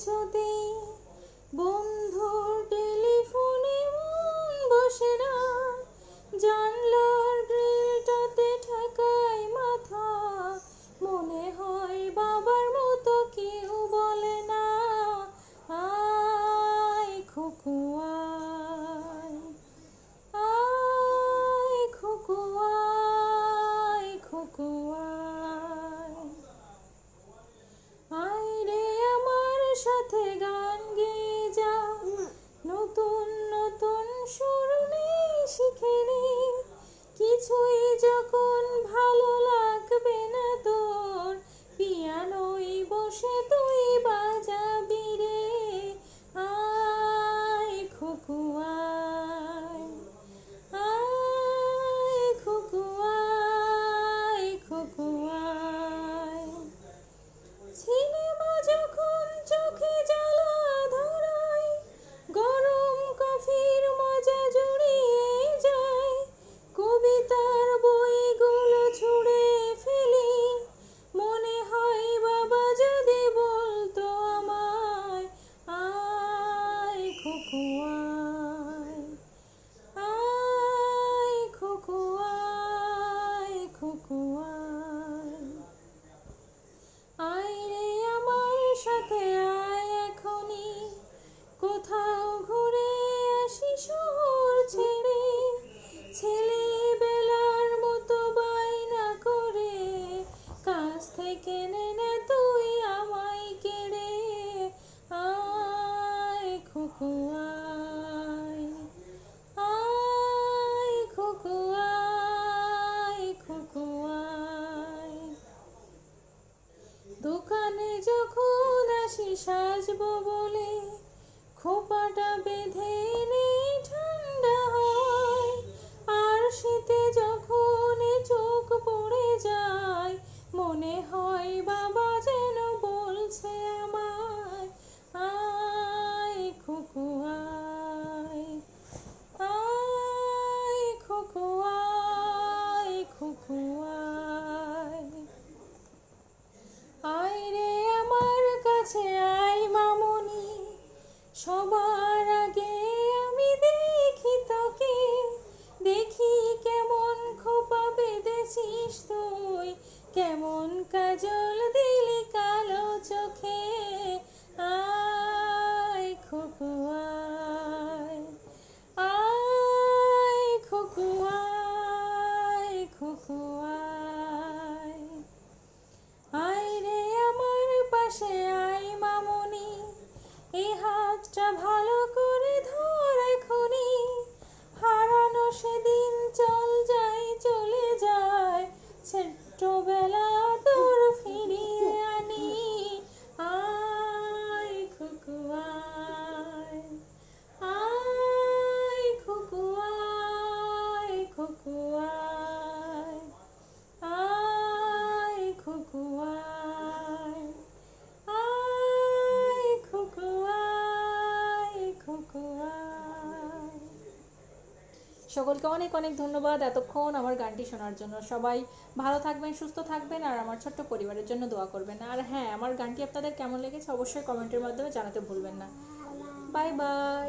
কিছুতেই বন্ধুর টেলিফোনে মন বসে না, জানলার গ্রিলটাতে ঠেকায় মাথা, মনে হয় বাবার মতো কেউ বলে না, আয় খোকু আয়, আয় খোকু আয়, খোকু আয়, আয় রে আমার সাথে গান গেয়ে যা, নতুন নতুন সুর নেই শিখে নে, কিছুই যখন ভালো লাগবে না তোর, পিয়ানোয় বসে তুই বাজাবি রে, আয় খোকু আয়, আয় খোকু আয়, খোকু আয়। সিনেমা যখন চোখে জ্বালা ধরায়, গরম কফির মজা জুড়িয়ে যায়, কবিতার বইগুলো ছুঁড়ে ফেলি, মনে হয় বাবা যদি বলতো আমায়, আয় খোকু আয়, আয় খোকু আয়, খোকু আয়, আয় রে আমার সাথে আয় এখনই, কোথাও ঘুরে আসি শহর ছেড়ে, ছেলেবেলার মতো বায়না করে, কাছ থেকে নে না তুই আমায় কেড়ে, আয় খোকু আয়, আয় খোকু আয়, খোকু আয়। দোকানে যখন আসি সাজবো বলে, খোপাটা বেঁধে নেই ঠান্ডা হয়, আর শীতে যখন চোখ পড়ে যায়, মনে হয় বাবা যেন বলছে আমায়, আয় খোকু আয়, আয় খোকু আয়, খোকু আয়, আয় রে আমার কাছে আয় মামনি, সবার আগে আমি দেখি তোকে, দেখি কেমন খোপা বেঁধেছিস তুই, কেমন কাজল দিলি কালো চোখে, আয় খোকু আয়, আয় খোকু আয়, খোকু আয়, আয় রে আমার পাশে আয় মামনি, এই হাতটা ভালো করে ধর এখনই, হারানো সেদিন চল যাই চলে যায়, ছোট্টবেলা তোর ফিরিয়ে আনি, আয় খোকু আয়, আয় খোকু আয়, খোকু আয়, আয় খোকু আয়, আয় খোকু আয়, খোকু আয়। সকলকে অনেক অনেক ধন্যবাদ এতক্ষণ আমার গানটি শোনার জন্য। সবাই ভালো থাকবেন, সুস্থ থাকবেন, আর আমার ছোট্ট পরিবারের জন্য দোয়া করবেন। আর হ্যাঁ, আমার গানটি আপনাদের কেমন লেগেছে অবশ্যই কমেন্টের মাধ্যমে জানাতে ভুলবেন না। Bye bye.